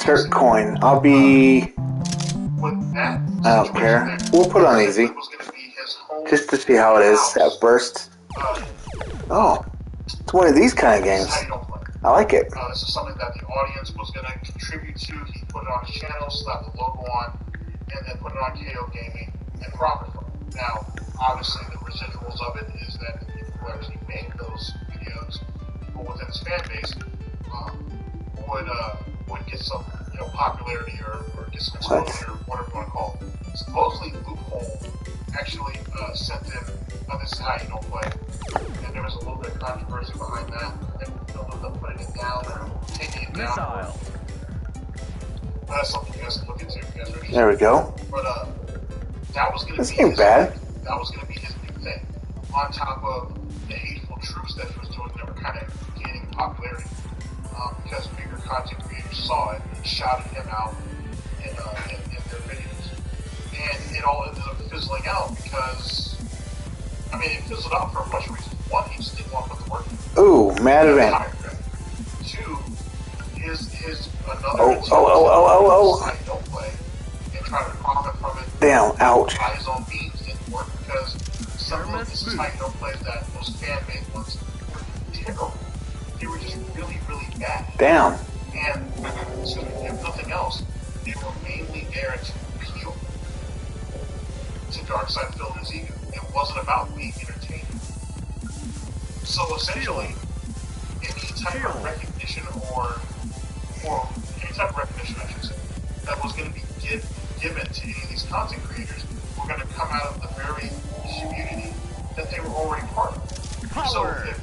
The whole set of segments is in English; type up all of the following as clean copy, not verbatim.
Insert coin. I'll be... With that I don't care. We'll put on easy. Just to see how it is at first. Oh. It's one of these kind of games. I like it. This is something that the audience was going to contribute to. He put it on his channel, slapped the logo on, and then put it on KO Gaming and profit from it. Now, obviously, the residuals of it is that the people who actually make those videos, people within his fan base, would get some popularity or get some exposure, whatever you want to call it. Supposedly, Loophole actually sent in, this is how you don't play. And there was a little bit of controversy behind that. They ended up putting it down or taking it down. That's something you guys can look into. There we go. But that was going to be ain't bad. That was going to be his new thing. On top of the hateful truths that he was doing that were kind of gaining popularity. Because bigger content creators saw it and shouted him out in their videos. And it all ended up fizzling out because, it fizzled out for a bunch of reasons. One, he just didn't want to put the work in. Ooh, mad event. Two, his another Oh. Don't play and try to profit from it. Damn, ouch. By his own means didn't work because some of this is how you don't play that those fan-made ones were terrible. They were just really, really bad. Damn. And so if nothing else, they were mainly there to appeal to Darkseid fill his ego. It wasn't about being entertaining. So essentially, any type of recognition or any type of recognition, I should say, that was going to be given to any of these content creators were going to come out of the very community that they were already part of. Power. So if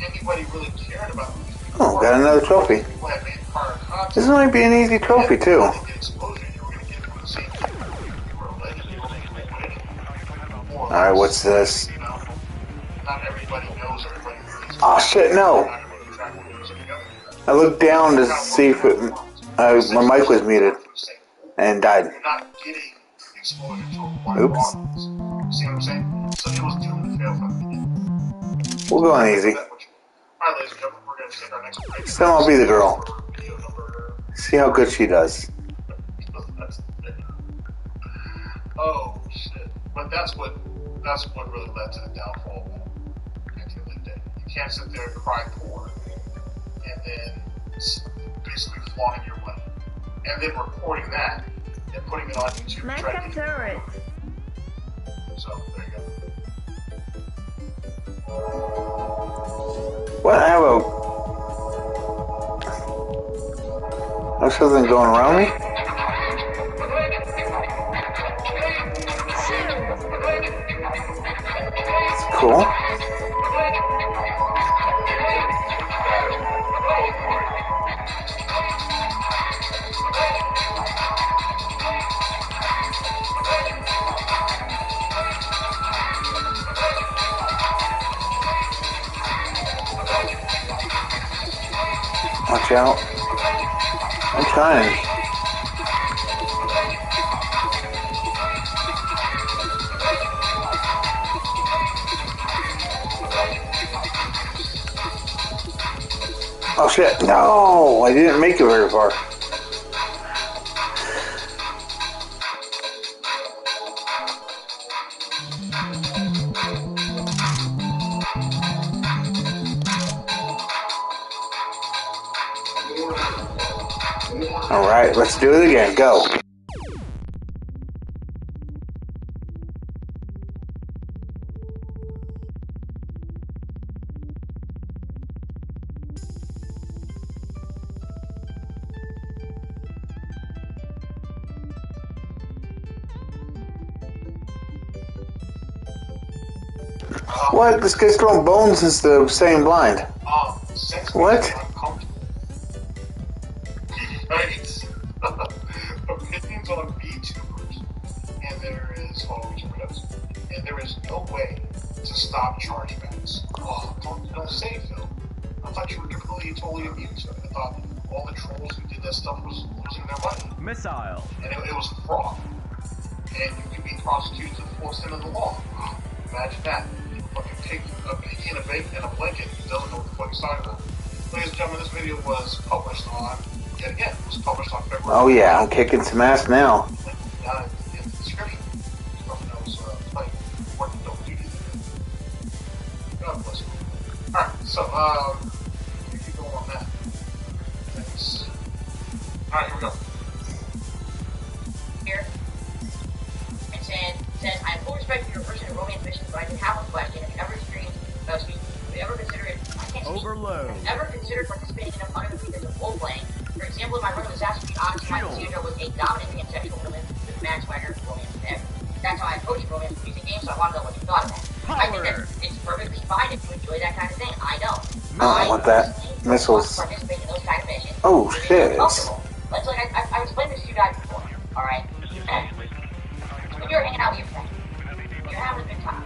anybody really cared about these people, Oh, got another trophy. This might be an easy trophy too. Alright, what's this? Oh shit, no! I looked down to see if it, my mic was muted and died. Oops. See what I'm saying? So it was doomed to fail from the beginning. We'll go on easy. Alright, ladies and gentlemen, we're going to take our next break. This time I'll be the girl. See how good she does. Oh shit! But that's what really led to the downfall of it at the end of the day. You can't sit there and cry poor, and then basically flaunting your money, and then recording that and putting it on YouTube. Make a turret. So there you go. What? I have something going around me? It's cool. Watch out. I'm trying. Oh shit, no! I didn't make it very far. Alright, let's do it again. Go. What? This guy's throwing bones instead of saying blind. What? Right. Opinions on VTubers, and there is and there is no way to stop chargebacks. Oh, don't say it, Phil. I thought you were completely and totally immune to it. I thought all the trolls who did that stuff was losing their money. Missile. And it was fraud. And you can be prosecuted to the full extent of the law. Imagine that. You fucking pig in a blanket who doesn't know what the fuck he's talking about. Ladies and gentlemen, this video was published on Yet again, it was published on February. Oh yeah, I'm kicking some ass now. Link down in the description. Someone knows playing what the Double Duty did. God bless you. Alright, so, you keep going on that. Thanks. Alright, here we go. Here. It says, I have full respect for your personal romance missions, but I do have one question. Have you ever experienced, have you ever considered, Overload. Ever considered participating in a fun of the week as a role-playing? For example, in my run of Assassin's Creed Odyssey, my Cassandra was a dominant pansexual woman with mad swagger romance tech. That's how I approach romance music games, so I want to know what you thought of that. I think that it's perfectly fine if you enjoy that kind of thing. I know. I want that. Missiles. Participate in those kind of missions. Oh shit. Let's look, I've explained this to you guys before, alright? When you're hanging out with your friends, you're having a good time,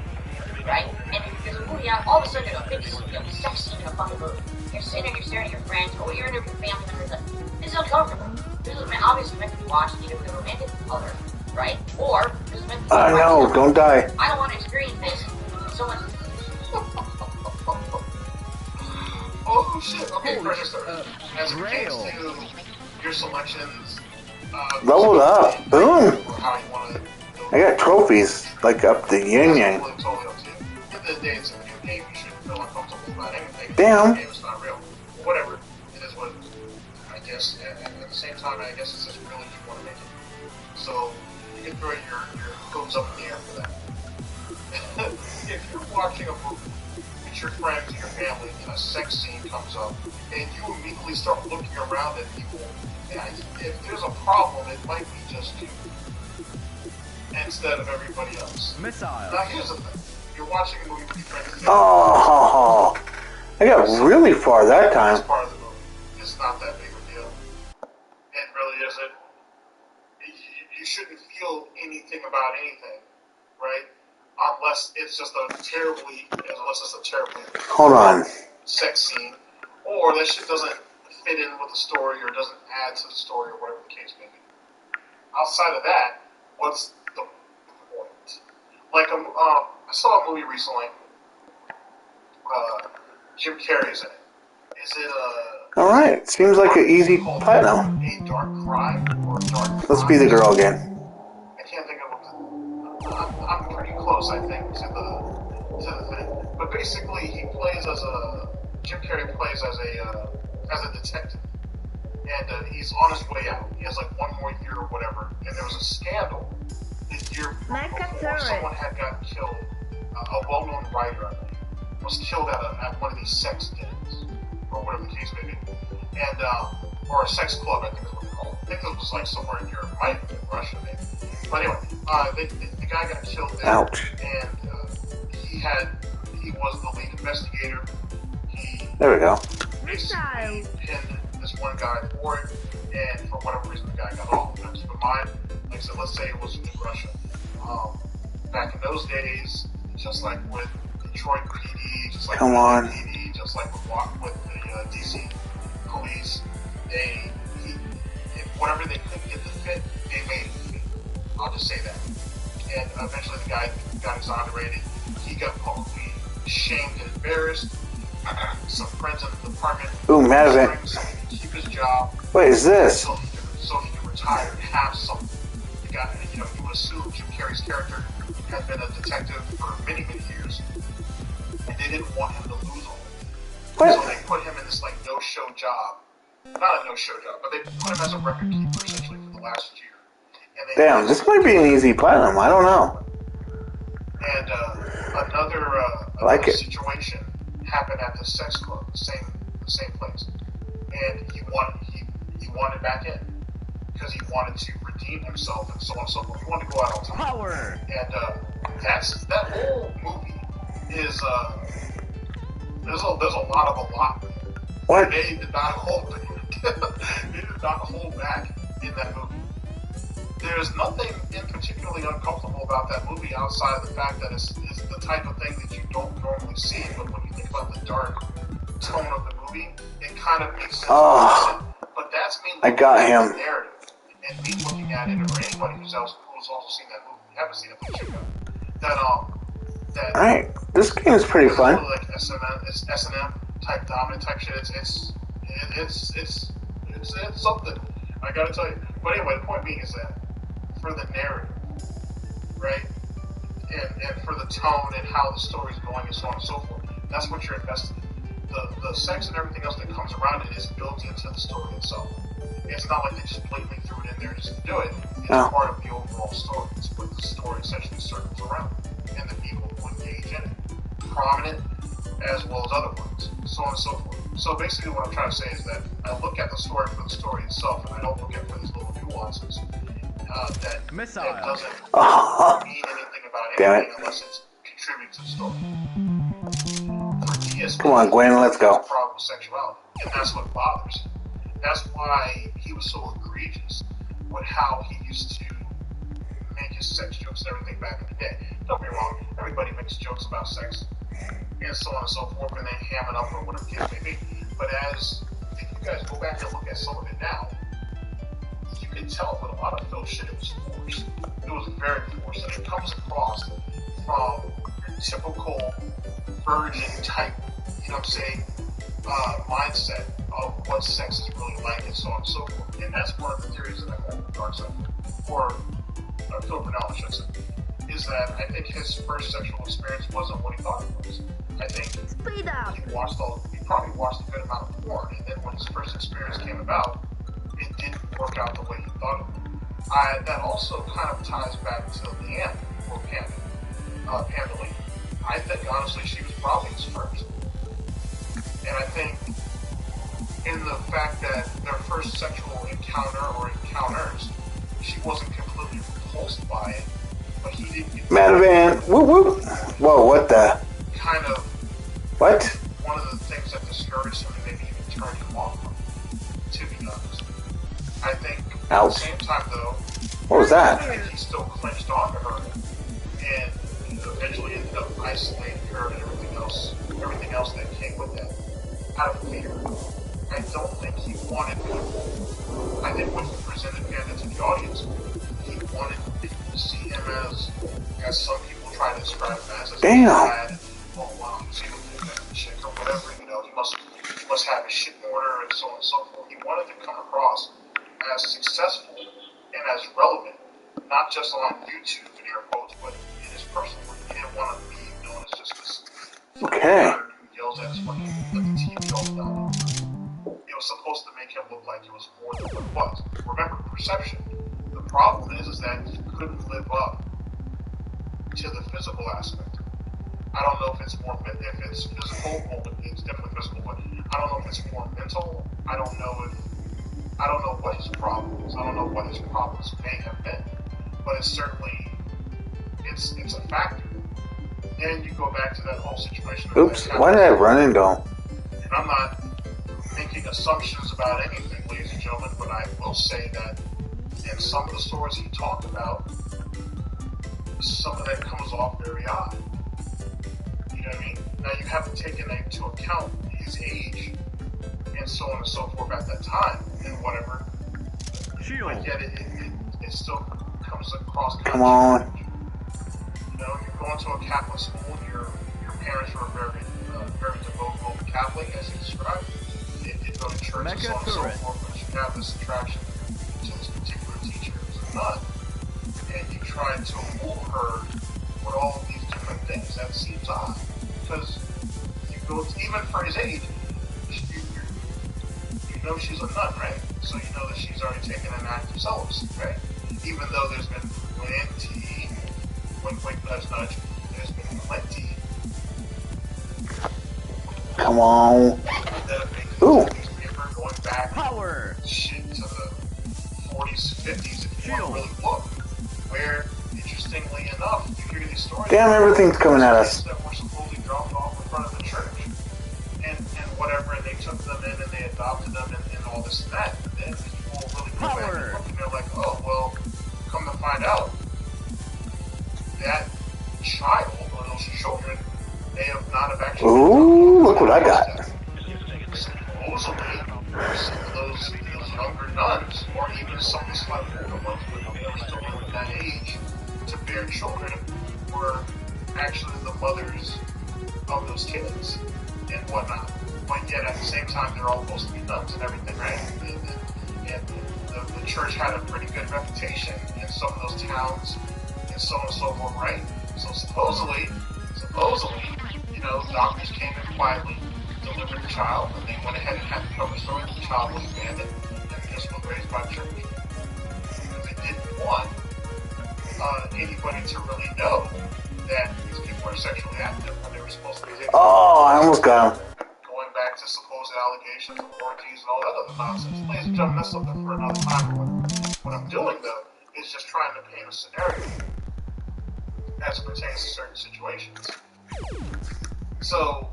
right? And there's a movie out, all of a sudden there's a big sex scene in a fucking movie. You're sitting there, you're staring at your friends, or you're in there with your family members, like, this is uncomfortable. This is obviously meant to be watched either with a romantic other, right? Or, this is meant to be watched no, don't die. I don't want to experience this. So much. Oh shit, okay, pressure start. As it pertains to your selections, Leveled up. Boom. or how you want to I got trophies, like up the yin yang. totally up to you. At the end of the day, it's a video game. You shouldn't feel uncomfortable about anything. Damn. The game is not real. Whatever. It is what it is. I guess. And at the same time, I guess it's just real if you want to make it. So you can throw your hopes up in the air for that. If you're watching a movie with your friends and your family and a sex scene comes up and you immediately start looking around at people, yeah, if there's a problem, it might be just you instead of everybody else. Missile. Now here's the thing. You're watching a movie with your friends. Oh, I got really far that time. It's part of the movie. It's not that big of a deal. It really isn't. You shouldn't feel anything about anything, right? Unless it's just a terribly Hold on. sex scene, or that shit doesn't fit in with the story or doesn't add to the story or whatever the case may be. Outside of that, what's the point? Like, I saw a movie recently. Jim Carrey's in it. Is it Alright, seems like an easy platinum. A Dark Crime or Dark Let's be the girl again. I can't think of what I'm pretty close, I think, to the thing. But basically, Jim Carrey plays as a detective, and he's on his way out. He has like one more year or whatever. And there was a scandal the year before someone had gotten killed. A well-known writer, I think, was killed at one of these sex dens or whatever the case may be, and or a sex club, I think is what they call it. I think it was like somewhere in Europe, might have been Russia, maybe. But anyway, the guy got killed there. Ouch. And he was the lead investigator. There we go. Basically pinned this one guy for it, and for whatever reason the guy got off. Now keep in mind, like I said, let's say it was in Russia. Back in those days, just like with Detroit PD, just like Come with on. PD, just like with the DC police, whatever they couldn't get to fit, they made it fit. I'll just say that. And eventually the guy got exonerated. He got publicly shamed and embarrassed. Some friends in the department Ooh, mad event. to keep his job What is this? so he could retire and have something. The guy, you would assume Jim Carrey's character had been a detective for many, many years, and they didn't want him to lose all of it. What? So they put him in this like no-show job. Not a no-show job, but they put him as a record keeper essentially for the last year. And they Damn, this might be an easy platinum. I don't know. And another like it. situation happened at the sex club, the same place, and he wanted back in because he wanted to redeem himself and so on and so forth. He wanted to go out on time. Power. And that whole movie is there's a lot of allotment. What? They did not hold back in that movie. There's nothing in particularly uncomfortable about that movie outside of the fact that it's the type of thing that you don't normally see. But when you think about the dark tone of the movie, it kind of makes sense. Oh, But that's me. I got him. The narrative and me looking at it, or anybody who's also seen that movie, haven't seen it, please check it out. That Alright, this game is pretty fun. Like S&M type dominant type shit. It's It's something. I gotta tell you. But anyway, the point being is that for the narrative, right? And for the tone and how the story's going and so on and so forth, that's what you're invested in. The sex and everything else that comes around it is built into the story itself. It's not like they just blatantly threw it in there just to do it. It's part of the overall story. It's what the story essentially circles around. And the people who engage in it. Prominent as well as other ones. So on and so forth. So basically what I'm trying to say is that I look at the story for the story itself, and I don't look at for these little nuances that doesn't mean anything about anything unless it's contributing to the story. For DSP, come on, Gwen, let's go. There's a problem with sexuality, and that's what bothers him. That's why he was so egregious with how he used to make his sex jokes and everything back in the day. Don't be wrong, everybody makes jokes about sex and so on and so forth, and then ham it up or whatever the case may be. But if you guys go back and look at some of it now, you can tell with a lot of Phil shit it was forced. It was very forced, and it comes across from your typical virgin type, you know what I'm saying, mindset of what sex is really like and so on and so forth. And that's one of the theories that I hold with Darkseid, or Phil Brunel, I should say, is that I think his first sexual experience wasn't what he thought it was. I think he probably watched a good amount of porn, and then when his first experience came about, it didn't work out the way he thought it would. That also kind of ties back to Leanne, or Panda Lee. I think, honestly, she was probably his first. And I think in the fact that their first sexual encounter or encounters, she wasn't completely repulsed by it, but he didn't get Matavan, whoop whoop. Whoa, what the? Kind of. What? One of the things that discouraged him and maybe even turned him off, to be honest. I think at the same time, though, what was that? I think he still clinched onto her and eventually ended up isolating her and everything else that came with that out of fear. I don't think he wanted people. I think when he presented Panda to the audience, he wanted people to see him as some people try to describe him as a bad. Oh wow, he's able to do that chick or whatever. You know, he must have his shit in order and so on and so forth. He wanted to come across as successful and as relevant, not just on YouTube in air quotes, but in his personal life. He didn't want to be known as just this guy who yells at his fucking TV all the time. It was supposed to make him look like it was more than what it was. Remember, perception. The problem is that he couldn't live up to the physical aspect. I don't know if it's physical, well, it's definitely physical, but I don't know if it's more mental. I don't know what his problem is. I don't know what his problems may have been, but it's certainly, it's a factor. Then you go back to that whole situation. Oops, why did I run and go? And I'm not making assumptions about anything, ladies and gentlemen, but I will say that in some of the stories he talked about, some of that comes off very odd. You know what I mean? Now you have to take into account his age and so on and so forth at that time and whatever. But yet it still comes across. Come on. You know, you're going to a Catholic school. Your parents were very devout Roman Catholic, as he described. They did go to church and so on and so forth. But you have this attraction to this particular teacher who's a nun, and you try to fool her with all of these different things. That seems odd because you go even for his age. You know she's a nun, right? So you know that she's already taken an act of celibacy, right? Even though there's been plenty, wink, nudge, nudge, there's been plenty. Come on. Ooh. Newspaper going back shit to the 40s, 50s, if you want to really look. Where, interestingly enough, you hear these stories. Damn, everything's coming at us. That were supposedly dropped off in front of the church. And whatever, and they took them in and they adopted them and all this and that. And then people really go back and look and they're like, oh, well, come to find out, that child or those children may have not have actually. Ooh, look what I got. Supposedly, some of those younger nuns, or even some of the slightly older ones, when they were still in that age to bear children, were actually the mothers of those kids and whatnot. But yet at the same time, they're all supposed to be nuns and everything, right? And and the church had a pretty good reputation in some of those towns, and so on and so forth, right? So supposedly, doctors came in quietly, delivered the child, and they went ahead and had the cover story that the child was abandoned and just was raised by the church. Because they didn't want anybody to really know that these people were sexually active when they were supposed to be taken. Oh, I almost got him. Going back to supposed allegations of orgies and all that other nonsense. Ladies and gentlemen, that's something for another time. What I'm doing, though, is just trying to paint a scenario as it pertains to certain situations. So,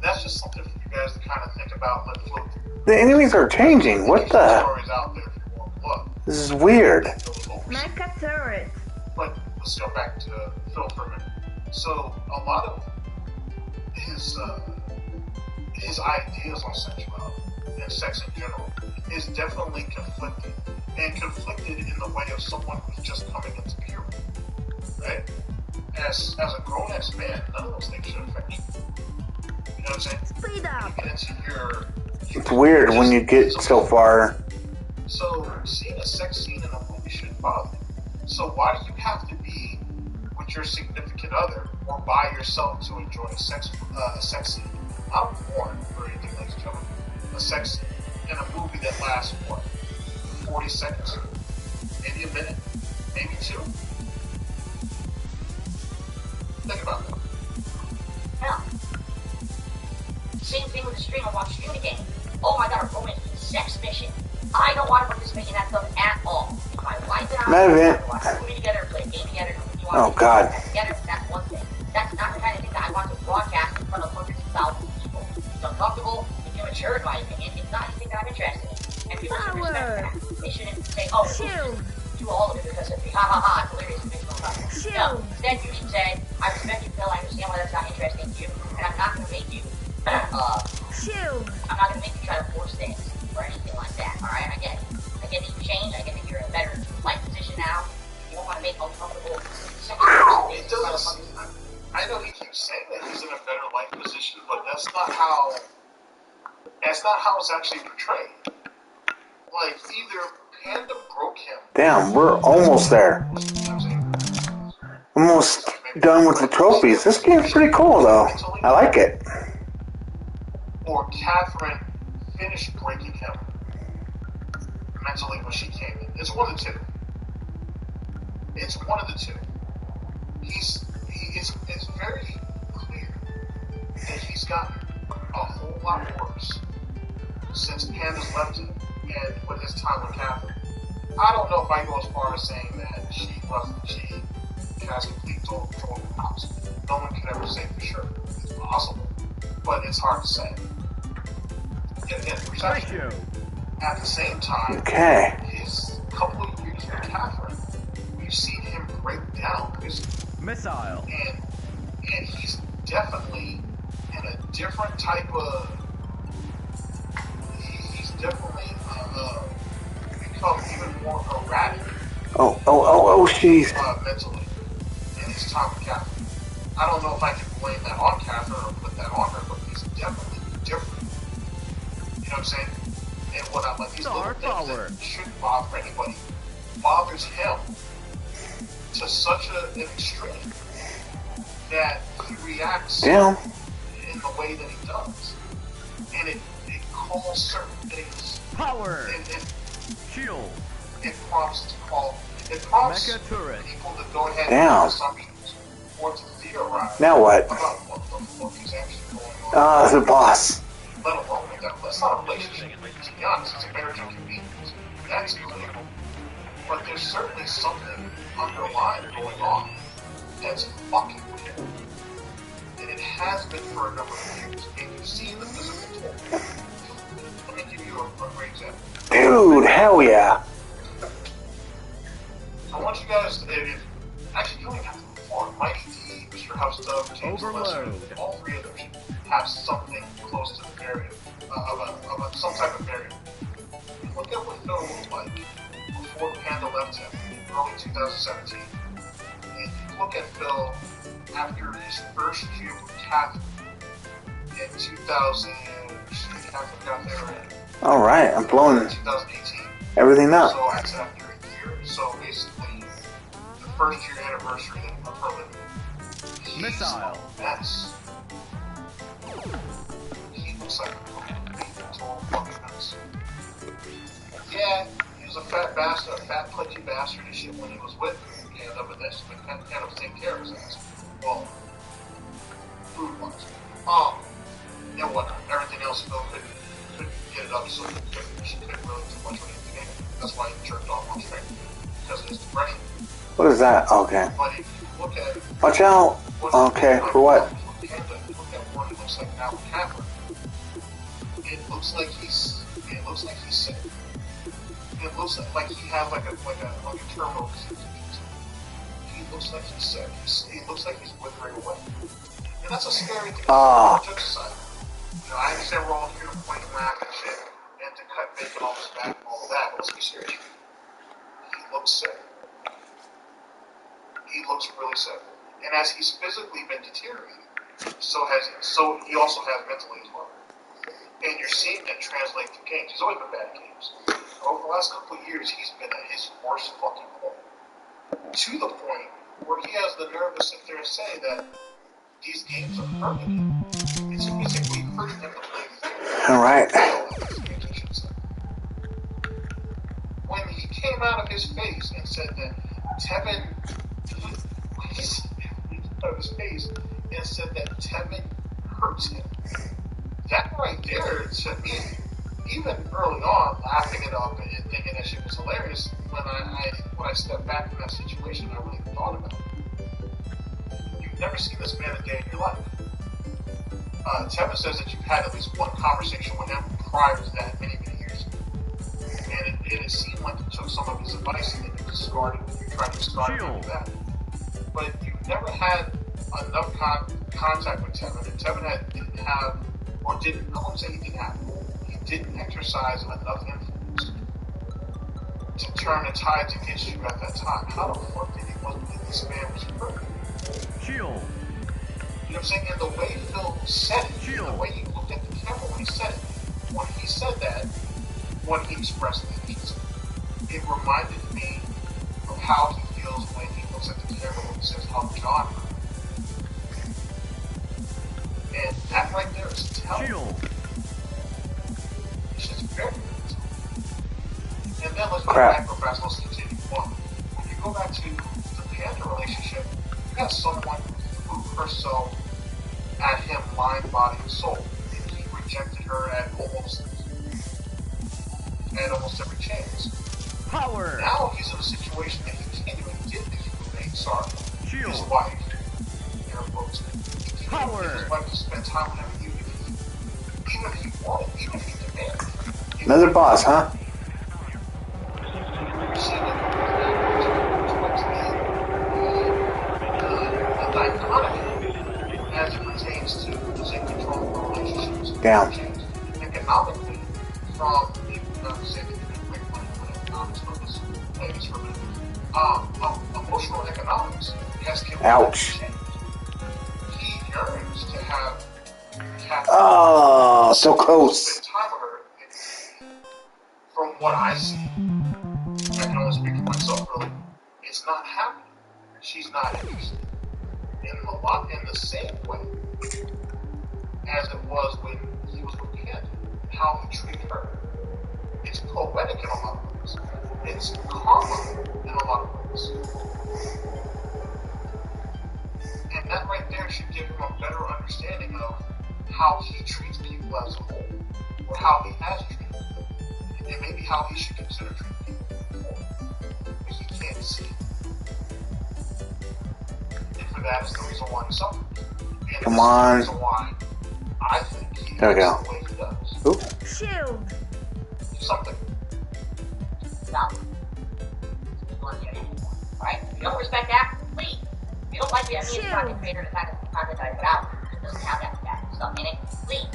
that's just something for you guys to kind of think about and let float through. The enemies are changing. What the? Stories out there if you want to look. This is weird. Mecha turret. But let's go back to Phil for a minute. So, a lot of his ideas on sexuality and sex in general is definitely conflicted. And conflicted in the way of someone who's just coming into puberty. Right? As a grown-ass man, none of those things should affect you. You know what I'm saying? Speed up. You get into your It's weird when you get so far. So, seeing a sex scene in a movie shouldn't bother you. So why do you have to be with your significant other or by yourself to enjoy a sex scene? Not porn or anything, ladies and gentlemen. A sex scene in a movie that lasts, what, 40 seconds? Maybe a minute? Maybe two? Think about that. Yeah. Same thing with the stream. I watch streaming game. Oh my god, a romance sex mission. I don't want to participate in that film at all. If my wife and I watch a movie together, play a game together, Oh God. Together, that's one thing. That's not the kind of thing that I want to broadcast in front of hundreds of thousands of people. It's uncomfortable, it's immature in my opinion, it's not anything that I'm interested in. And people should respect that. They shouldn't say, oh, do all of it because it'd be ha ha ha, it's hilarious and makes no sense. No, instead you should say, I respect you, Phil, I understand why that's not interesting to you, and I'm not going to make you, I'm not going to make you try to force things or anything like that, alright? I get it. I get that you changed, I get that you're in a better life position now. You don't want to make uncomfortable I know he keeps saying that he's in a better life position, but that's not how it's actually portrayed. Like, either Panda broke him. Damn, we're almost there. Almost done with the trophies. This game's pretty cool, though. I like it. Or Catherine finished breaking him mentally when she came in. It's one of the two. It's one of the two. It's very clear that he's gotten a whole lot worse since Panda's left him and with his time with Catherine. I don't know if I go as far as saying that she has complete total control of the house. No one can ever say for sure. It's possible, but it's hard to say. Yet again, perception. At the same time, his couple of years with Catherine, we've seen him break down physically. Missile. And he's definitely in a different type of. He's definitely become even more erratic. Oh, jeez. Mentally, in his time with Catherine. I don't know if I can blame that on Catherine or put that on her, but he's definitely different. You know what I'm saying? And what I'm like, these little things that shouldn't bother anybody bothers him to such an extreme that he reacts in the way that he does. And it calls certain things. Power! Shield! It prompts people to go ahead and make assumptions or to theorize now what? about what the fuck is actually going on. Ah, the boss. Let alone that. That's not a relationship. To be honest, it's a marriage of convenience. That's clear. But there's certainly something underlying going on that's fucking weird. And it has been for a number of years. And you see the physical toll. Let me give you a great example. Dude, hell yeah. I want you guys to, actually, you don't even have to move forward. Mighty D, Mr. House Dove, James Lesser, all three of them should have something close to the variant, of some type of variant. Look at what Phil looked like before Panda left him in early 2017. And you look at Phil after his first year with Catherine in 2000, Catherine got there in All right, I'm blowing 2018. everything up. So that's after a year. So basically, the first year anniversary of her living. He's a mess. He looks like a complete total fucking mess. Yeah, he was a fat bastard, a fat pudgy bastard and shit when he was with Canada, but that's been kind of taking care of his ass. Well, food-wise. And whatnot. Everything else Phil couldn't get it up, so she couldn't really do much with anything. That's why he jerked off on straight. Because of his depression. What is that? Okay. But if you look at... Watch out! Okay, for what? Look at what it looks like now with Catherine. It looks like he's sick. It looks like he has like a terminal disease. He looks like he's sick. He looks like he's withering away. And that's a scary thing. Jokes aside. You know, I understand we're all here to point and laugh and shit, and to cut bacon off his back and all of that, but let's be serious. He looks sick. He looks really sick. And as he's physically been deteriorating, so he also has mentally as well. And you're seeing that translate to games. He's always been bad at games. Over the last couple of years, he's been at his worst fucking point. To the point where he has the nerve to sit there and say that these games are hurting him. It's physically hurting him to play games. Alright. When he came out of his face and said that Tevin... He came out of his face and said that Tevin hurts him. That right there, to me, even early on, laughing it up and thinking that shit was hilarious, when I stepped back from that situation, I really thought about it. You've never seen this man a day in your life. Tevin says that you've had at least one conversation with him prior to that many, many years ago. And it seemed like you took some of his advice and then you discarded it. You tried to discard it after that. But you never had enough contact with Tevin, and Tevin didn't have, or didn't, I won't say he didn't have, he didn't exercise enough influence to turn the tides against you at that time. How the fuck did he believe this man was perfect? Shield. You know what I'm saying? And the way Phil said it, and the way he looked at the camera when he said that, when he expressed it, it reminded me of how he feels when he looks at the camera when he says, "Hug John." And that right there is telling. It's just very good. And then let's go back real fast, let's continue on. When you go back to the Panda relationship, you got someone who threw herself at him, mind, body, and soul. And he rejected her at almost every chance. Power. Now he's in a situation that he can't even get the human being, sorry, his wife, air quotes. He can't get his wife to spend time with him, even if he wanted, even if he demanded. Another boss, huh? As it pertains to losing control of relationships. Down. Economically, from not to say that you can make money from economics, but let's play this for a minute. Emotional economics has Ouch. changed. He yearns to have oh, so close. Spend time with her. From what I see, I can only speak for myself, really. It's not happening. She's not interested. In the same way as it was when he was with Panda, how he treated her. It's poetic in a lot of ways. It's comical in a lot of ways. And that right there should give him a better understanding of how he treats people as a whole, or how he has treated people, and maybe how he should consider treating people before, but he can't see. That is the reason why he suffers. And come on. That's the reason why I think he there we go. The way he does. Oop. Shield. Something. Stop. Alright? If you don't respect that, leave. If you don't like the idea of content creator and kind of without, it doesn't have that stuff in it, leave.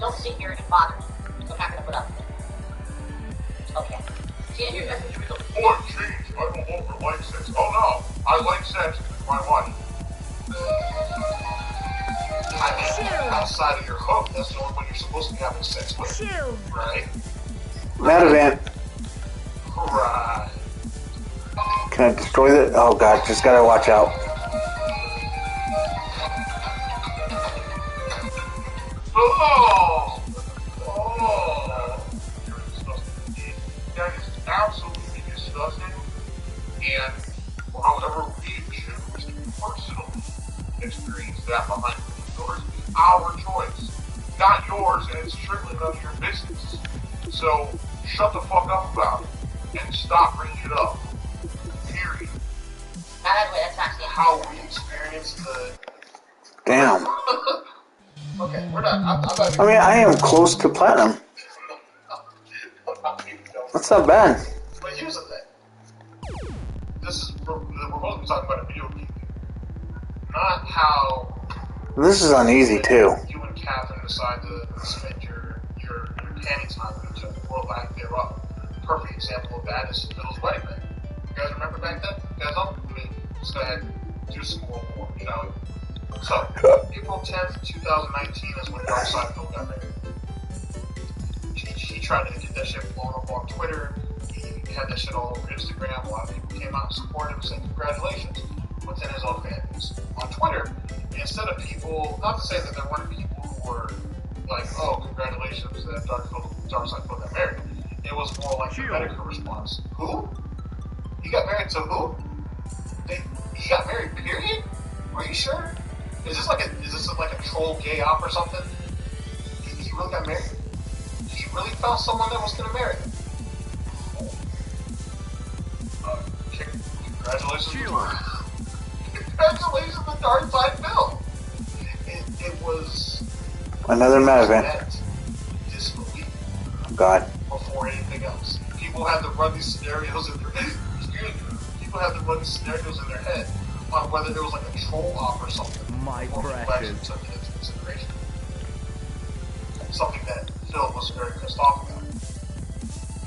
Don't sit here and bother me. I'm not gonna put up with it. Okay. See, here's that situation. Oh, jeez, I no longer like sex. Oh no, I like sex with my wife. I mean, outside of your hook, that's the only one you're supposed to be having sex with. Shield. Right? Mad event. Right. Can I destroy that? Oh god, just gotta watch out. Oh! Oh! You're disgusting. That is absolutely disgusting. And however we choose to personally experience that behind closed doors is our choice. Not yours, and it's certainly none of your business. So, shut the fuck up about it. And stop bringing it up. Period. Now, by the way, that's actually How we experience the... Damn. Okay, we're not... I'm not I mean, I am close to platinum. That's not bad. But here's the thing. This is... We're supposed to be talking about a video game. Not how... This is on easy too. You and Catherine decide to spend your panty time with each other, or lack thereof. Perfect example of that is Phil's wedding night. You guys remember back then? You guys don't? I mean, just go ahead and do some more, you know? So, April 10th, 2019 is when Darkside Phil got married. He tried to get that shit blown up on Twitter. He had that shit all over Instagram. A lot of people came out and supported him and said congratulations within his own fan base. On Twitter, instead of people, not to say that there weren't people who were like, oh, congratulations that Darkside Phil got married. It was more like the medical response. Who? He got married to who? He got married, period? Are you sure? Is this like a troll gay op or something? He really got married? He really found someone that was gonna marry him? Congratulations. Congratulations to Darkside Phil. It was Another mad event. disbelief. Oh god. Before anything else. People had to run these scenarios in their head. People had to run these scenarios in their head on whether there was like a troll op or something. My precious. Took it into consideration. Something that Phil was very pissed off about.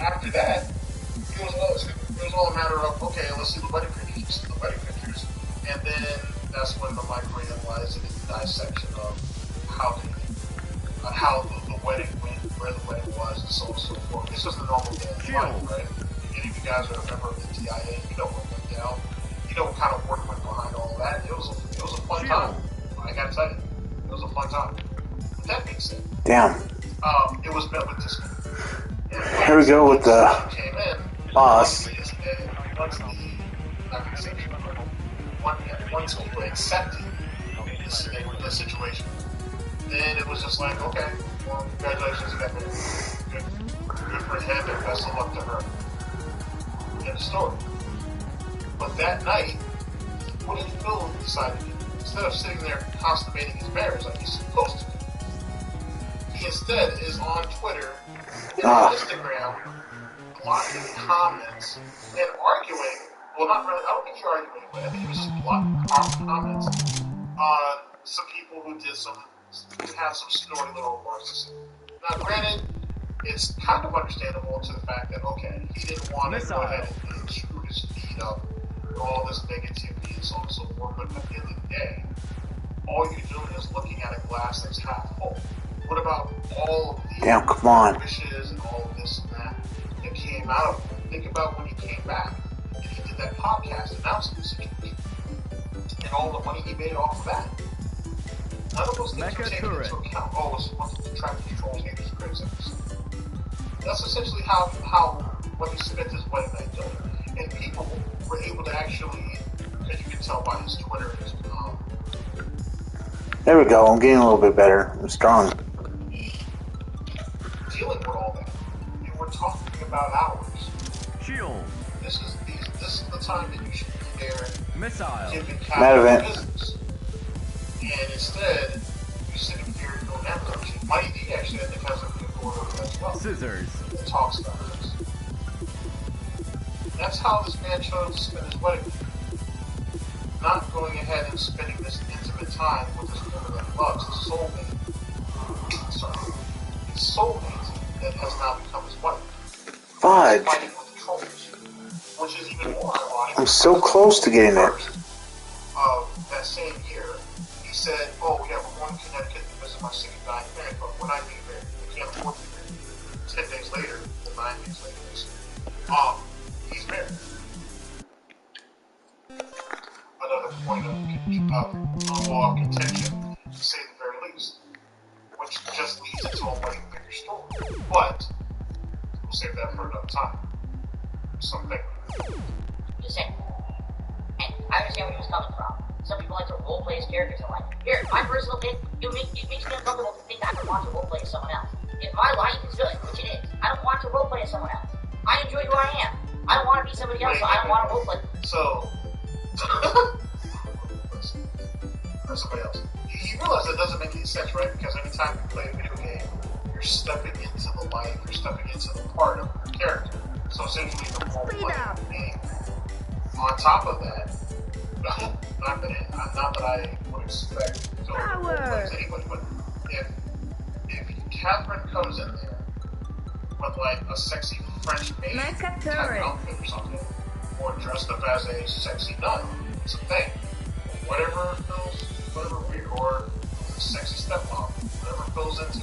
After that, it was all a matter of, okay, let's see the wedding pictures. And then that's when the Mike realized in the dissection of how the wedding went, where the wedding was, and so on and so forth. It's just a normal day of life, right? If any of you guys are a member of the TIA, you know what went down. You know what kind of work went behind all that. It was a fun time. I gotta tell you, it was a fun time. With that being said, Damn. it was met with dismay. Here we go with the Came in, boss. Once people accepted the situation, then it was just like, okay, well, congratulations to that man. Good for him, and best of luck to her. End of story. But that night, what did Phil decide to do? Instead of sitting there consummating his marriage like he's supposed to do, he instead is on Twitter and on Instagram blocking comments and arguing. Well, not really. I don't think he argued anyway. I think he was just blocking comments on some people who had some snorty little remarks to say. Now, granted, it's kind of understandable to the fact that, okay, he didn't want to go ahead and screw his feet up with all this negativity and so on and so forth, but at the end of the day, all you're doing is looking at a glass that's half full. What about all of the wishes and all of this and that came out of it? Think about when he came back and he did that podcast announcing the situation and all the money he made off of that. None of those things were taken into account. Oh, it's supposed to try to control haters and criticism. That's essentially how what he spent his wedding night doing. And people were able to actually, as you can tell by his Twitter and his there we go, I'm getting a little bit better. I'm strong. Dealing with all that. And we're talking about hours. Shield. This is the time that you should be there giving Mad event. business. And instead, you're sitting here doing that bullshit. Mighty D actually, I think, has a good board over that as well. Scissors. It talks about this. That's how this man chose to spend his wedding. Not going ahead and spending this intimate time with this woman that he loves, his soulmate. Sorry. His soulmate that has now become his wife. Fudge. Fighting with the trolls. Which is even more ironic. I'm so close to getting it. Of that same year, he said, oh yeah, we're going to Connecticut another point of contention, to say the very least, which just leads into a much bigger story. But we'll save that for another time. Something. Just saying. And I understand where he was coming from. Some people like to roleplay as characters and like, here, my personal thing, it makes me uncomfortable to think I would want to roleplay as someone else. If my life is good, which it is, I don't want to roleplay as someone else. I enjoy who I am. I don't want to be somebody else, so I don't want to roleplay. So, or somebody else. You realize that doesn't make any sense, right? Because anytime you play a video game, you're stepping into the life, you're stepping into the part of your character. So essentially, the role-playing game. On top of that, not that I would expect to roleplays anybody, but if Catherine comes in there with like a sexy French maid type outfit or something, or dressed up as a sexy nun, it's a thing. Whatever weird, or sexy stepmom, whatever it goes into,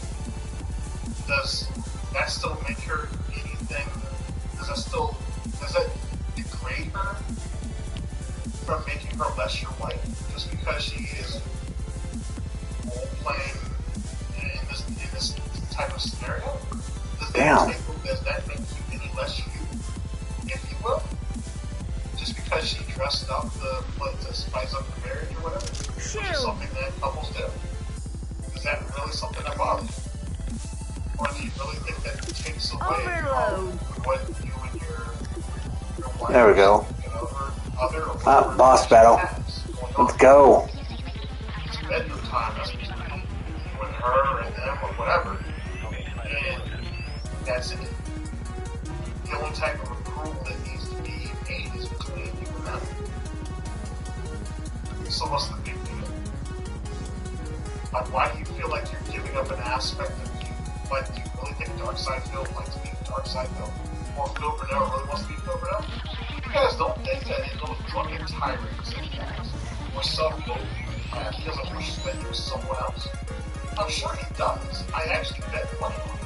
does that still make her anything? Does that degrade her from making her less your wife just because she is role playing in this type of scenario? Does that make you any less you, if you will? Just because she dressed up to spice up the marriage or whatever? Which is something that couples do. Is that really something that bothers you? Or do you really think that takes away from what you and your wife, there we go. Other Boss battle. Let's go. It's bedroom time. That's between you and her and them or whatever. And that's it. The only type of approval that needs to be made is between you and them. So what's the big deal? Like, why do you feel like you're giving up an aspect of you? Like, do you really think Darkseid likes to be Darkseid or Phil Burnell really wants to be Phil Burnell? You guys don't think that in those drunken tirades that he has, or self-loathing he has because of respect for someone else? I'm sure he does. I actually bet money on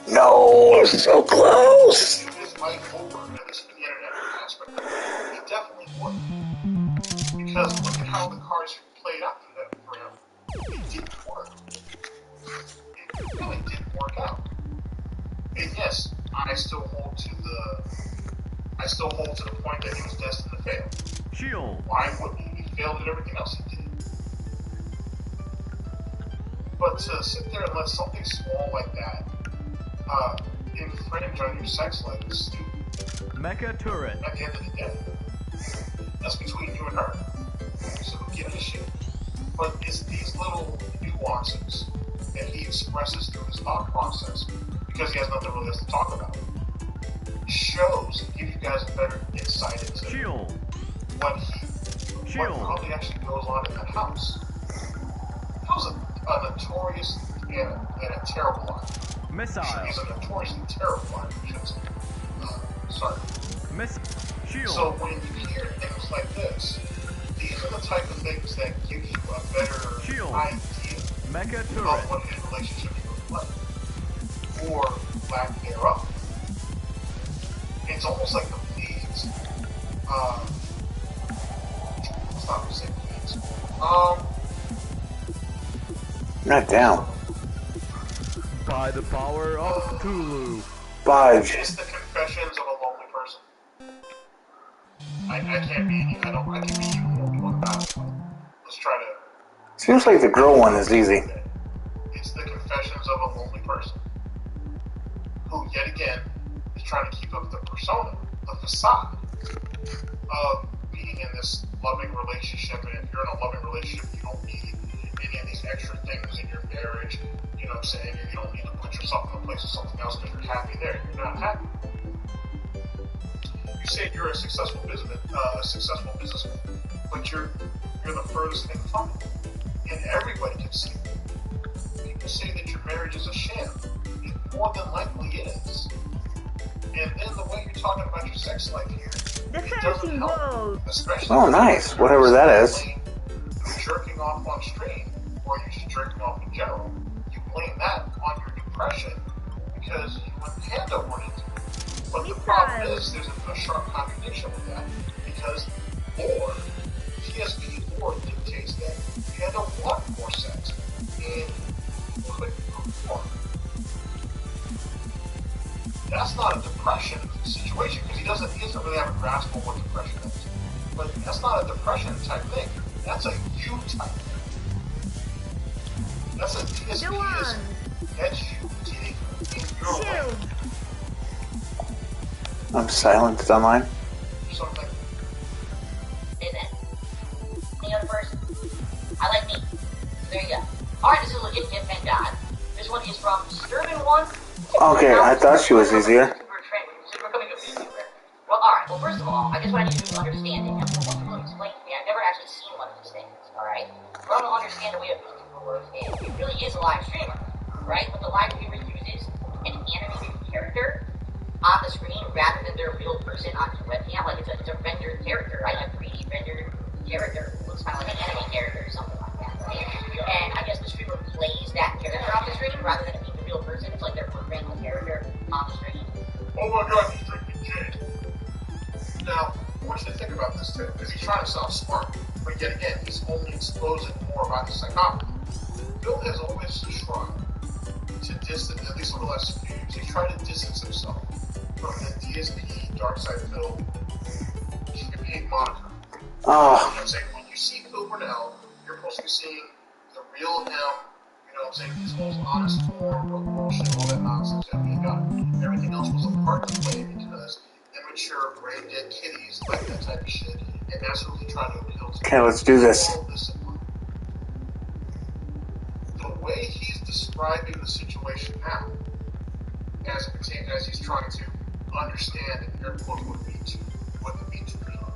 it. No, so close. If his life over in this internet aspect of it, he definitely would. Because look at how the cards played out for him. It didn't work. It really didn't work out. And yes, I still hold to the point that he was destined to fail. Shield. Why wouldn't he? He failed at everything else he did. But to sit there and let something small like that infringe on your sex life is stupid. Mecha turret. At the end of the day, that's between you and her. So who gives a shit? But it's these little nuances that he expresses through his thought process, because he has nothing really else to talk about. Shows and give you guys a better insight into what probably actually goes on in that house. That was a notorious and a terrible line. Missile. He's a notoriously terrible line. Sorry. Shield. So when you hear things like this, these are the type of things that give you a better idea of what his relationship is like, or lack thereof. It's almost like the leads. Let's not say leads. Not down. By the power of Cthulhu. Budge. It's the confessions of a lonely person. I can't be any. I can be you only one about it. Let's try to. Seems like the girl one is easy. It's the confessions of a lonely person who, yet again, is trying to keep up the persona, the facade of being in this loving relationship. And if you're in a loving relationship, you don't need any of these extra things in your marriage. You know what I'm saying? You don't need to put yourself in the place of something else because you're happy there. You're not happy. You say you're a successful businessman, but you're the furthest thing from it, and everybody can see it. People say that your marriage is a sham. It more than likely it is. And then the way you're talking about your sex life here, it doesn't help. Especially nice. Whatever that is. Jerking off on stream, or you're just jerking off in general. You blame that on your depression because you and Panda weren't into it. But the problem is, there's a sharp contradiction with that, because lore, TSP lore dictates that you had to want more sex, and couldn't perform. That's not a depression situation, because he doesn't really have a grasp on what depression is. But that's not a depression type thing. That's a you type thing. That's a TSP. That's you getting in your way. I'm silent. It's online. Something. Hey then. Any other person? I like me. So there you go. Alright, this is legit, thank God. This one is from Sturban1. Okay, I thought she was easier. Super coming to YouTuber. Well, alright, well, first of all, I just want you to understand it. And once you will explain to me, I've never actually seen one of these things, alright? For them to understand the way a YouTuber works, it really is a live streamer, right? But the live streamer uses an animated character on the screen rather than their real person on the webcam. Like, it's a rendered character, right? A 3D rendered character. It looks kind of like an anime character or something like that, right? And I guess the streamer plays that character on the screen rather than it being the real person. It's like they're portraying the character on the screen. Oh my god, he's drinking gin. Now, what you think about this too? Because he's trying to sound smart, but yet again, he's only exposing more about his psychopathy. Bill has always tried to distance, at least over the last few years, he's tried to distance himself from the DSP Dark Side Phil campaign moniker. You know what I'm saying? When you see Phil Burnell, you're supposed to be seeing the real him. You know what I'm saying? His most honest form of bullshit, all that nonsense that we got. Everything else was a part to play because immature, brain dead kitties like that type of shit, and that's what he tried to appeal to. Okay, let's do this. The way he's describing the situation now, as it pertains, as he's trying to understand and air quote what the Me Too are,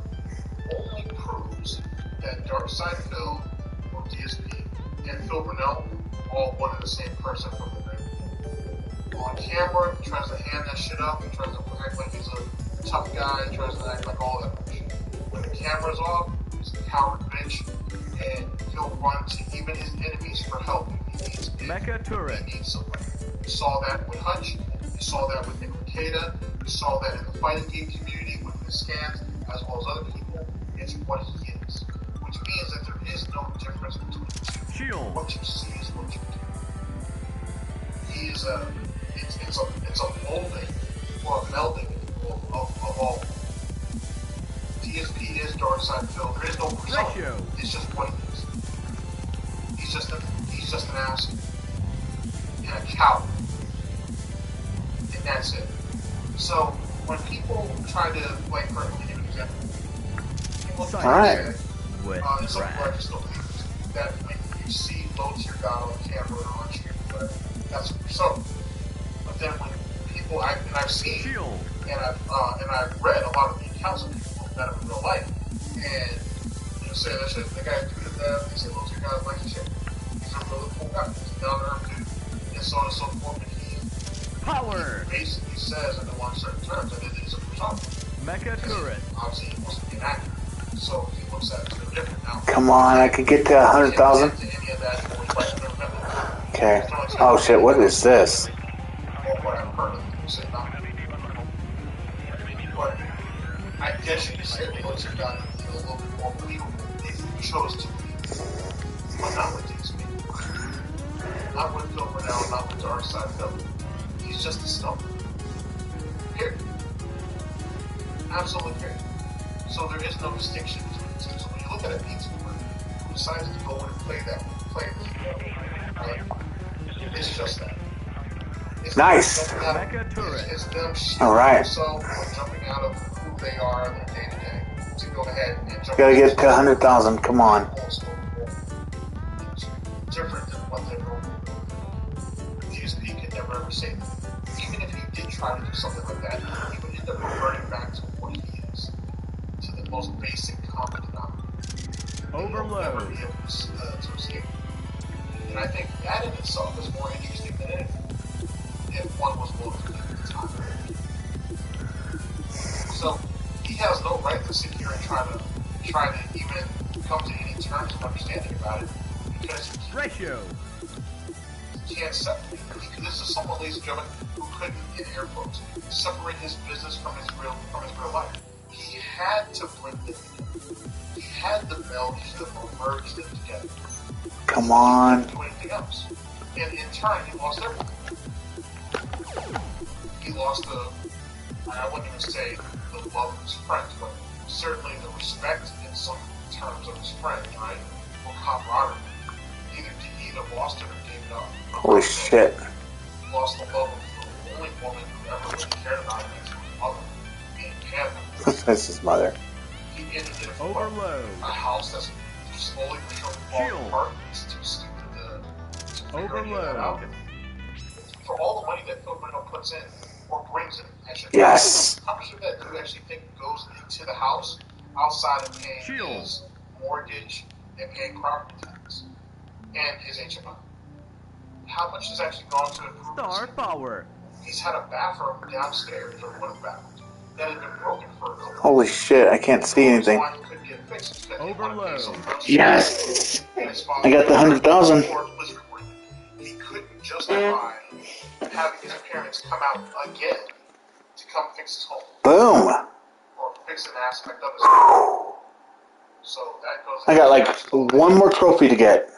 only proves that Darkside Phil, or DSP, and Phil Burnell all one and the same person from the very beginning. On camera, he tries to hand that shit up, he tries to act like he's a tough guy, he tries to act like all that bullshit. When the camera's off, he's a coward bitch, and he'll run to even his enemies for help if he needs Mecha turret. He needs somebody. You saw that with Hutch, you saw that with Nick Takeda, you saw that in the fighting game community with his scans, as well as other people. It's what he is. Which means that there is no difference between the two. Shield. What you see is what you do. He is it's a molding or a melding of all. DSP is Darkside Phil. There is no persona. It's just what he is. He's just an ass and a coward. And that's it. So when people try to, like, for give an example, people try to say, it's something where I just don't believe that when you see low tier God on camera or on stream or whatever, that's a persona. But then when people, I've seen and I've read a lot of the accounts of people that are in real life, and say that shit, the guy tweeted that, they say low tier God like shit. He's a really cool guy. He's a down to earth dude, and so on and so forth. And he basically says in the certain terms that it is a persona. Mecha turret. Obviously, he wants to be an actor, so he looks at it a little different now. Come on, I could get to 100,000. Okay. Oh shit, what is this? What I've heard of people say not. But I guess you could say the looks have gotten a little bit more believable if you chose to believe. But not with these people. Not with Phil Burnell, not with Darkside Phil. He's just a stumper. Period. Absolutely period. So there is no distinction between the two. So when you look at a YouTuber who decides to go in and play this game, right? It's just that. It's nice. It's them shooting themselves or jumping out of who they are in their day to day to go ahead and jump. Gotta get to 100,000. Come on. Different than what they wrote. DSP could never ever say that. Even if he did try to do something like that, he would end up reverting back to what he is, to the most basic common denominator. Overload. Never be able to escape. And I think that in itself is more interesting than anything. If one was willing to give it the time. So he has no right to sit here and try to even come to any terms of understanding about it, because he can't separate. This is someone, ladies and gentlemen, who couldn't, in air quotes, separate his business from his real life. He had to bring them together. He had to meld them or merge them together. Come on. He couldn't do anything else. And in turn, he lost everything. He lost I wouldn't even say the love of his friends, but certainly the respect in some terms of his friends, right? Or camaraderie. Either he either lost it or gave it up. Holy shit. He lost the love of the only woman who ever really cared about him as his mother, being Pam. That's his mother. He ended in Overload. a house that's slowly but surely falling apart. He's too stupid to figure any of that out. For all the money that Phil Bruno puts in, or brings in, actually, Yes. how much of that do you actually think goes into the house outside of paying his mortgage and paying property tax and his HMO? How much has actually gone to improve Star his power. He's had a bathroom downstairs, or one of the bathrooms, that had been broken for a couple Holy shit, I can't see anything. why he couldn't get it fixed is because he wanted to pay someone else. Yes! And his father I got the 100,000. He couldn't justify having his parents come out again to come fix his home. Boom! Or fix an aspect of his home. So that goes. I got like one more trophy to get.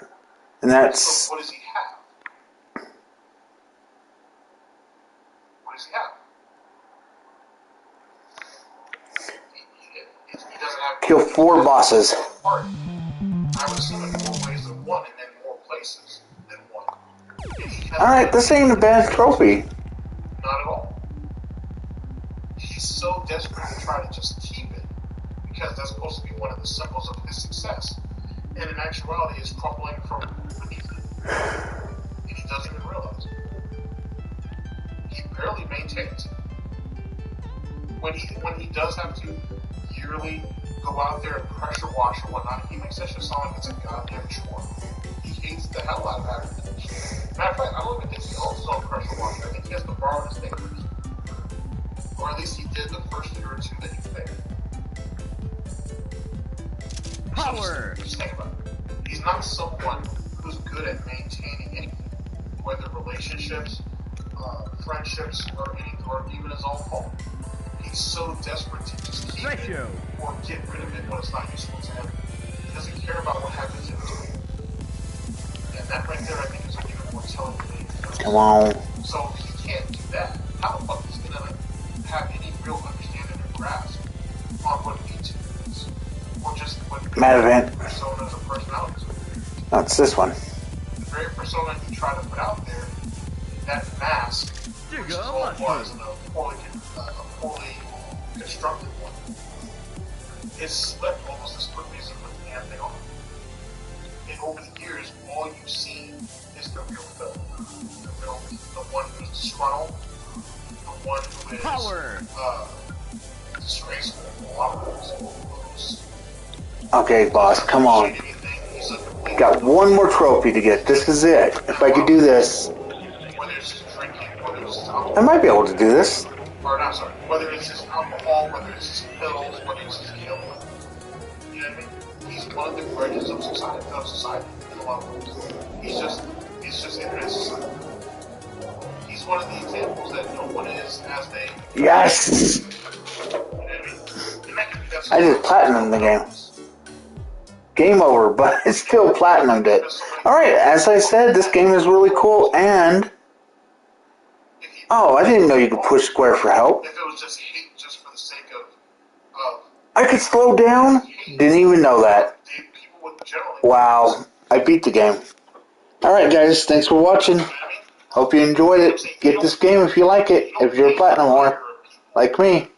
And that's... So what does he have? What does he have? He doesn't have... Kill 4 bosses. I would assume in more ways than one, and then more places than one. Alright, this ain't a bad trophy. Not at all. He's so desperate to try to just keep it, because that's supposed to be one of the symbols of his success. And in actuality, it's crumbling from beneath it. And he doesn't even realize it. He barely maintains it. When he does have to yearly go out there and pressure wash or whatnot, he makes that shit sound like it's a goddamn chore. He hates the hell out of having that shit. Matter of fact, I don't even think he owns his own pressure washer. I think he has to borrow his neighbor's. Or at least he did the first year or two that he paid. Power! So just think about it. He's not someone who's good at maintaining anything, whether relationships, friendships, or even his own home. He's so desperate to just keep it or get rid of it when it's not useful to him. He doesn't care about what happens in between. And that right there, I think, is even more telling than anything else. Come on. So if he can't do that, how the fuck is he gonna have any real understanding or grasp on what YouTube is? Or just what Mad event. personas or personalities are? No, it's this one. The very persona you try to put out there, that mask, which is all it was, and a poorly constructed one, is slipped almost as quickly as it put the damn thing on. And over the years, all you've seen is the real Phil. The one who's disgruntled, the one who is disgraceful, a lot of those. Okay, boss, come on. Got one more trophy to get. This is it. If I could do this, Whether it's just drinking, whether it's just alcohol. I might be able to do this. Or not, sorry. Whether it's just alcohol, whether it's just pills, whether it's just killing. You know what I mean? He's one of the greatest of society in a lot of ways. He's just internet society. He's one of the examples that no one is as they. Yes! You know what I mean? And that can be that I just platinumed the game. Game over, but I still platinumed it. Alright, as I said, this game is really cool, and... Oh, I didn't know you could push square for help. If it was just hate just for the sake of I could slow down? Didn't even know that. people would generally. Wow, I beat the game. Alright guys, thanks for watching. Hope you enjoyed it. Get this game if you like it, if you're a platinum whore, like me.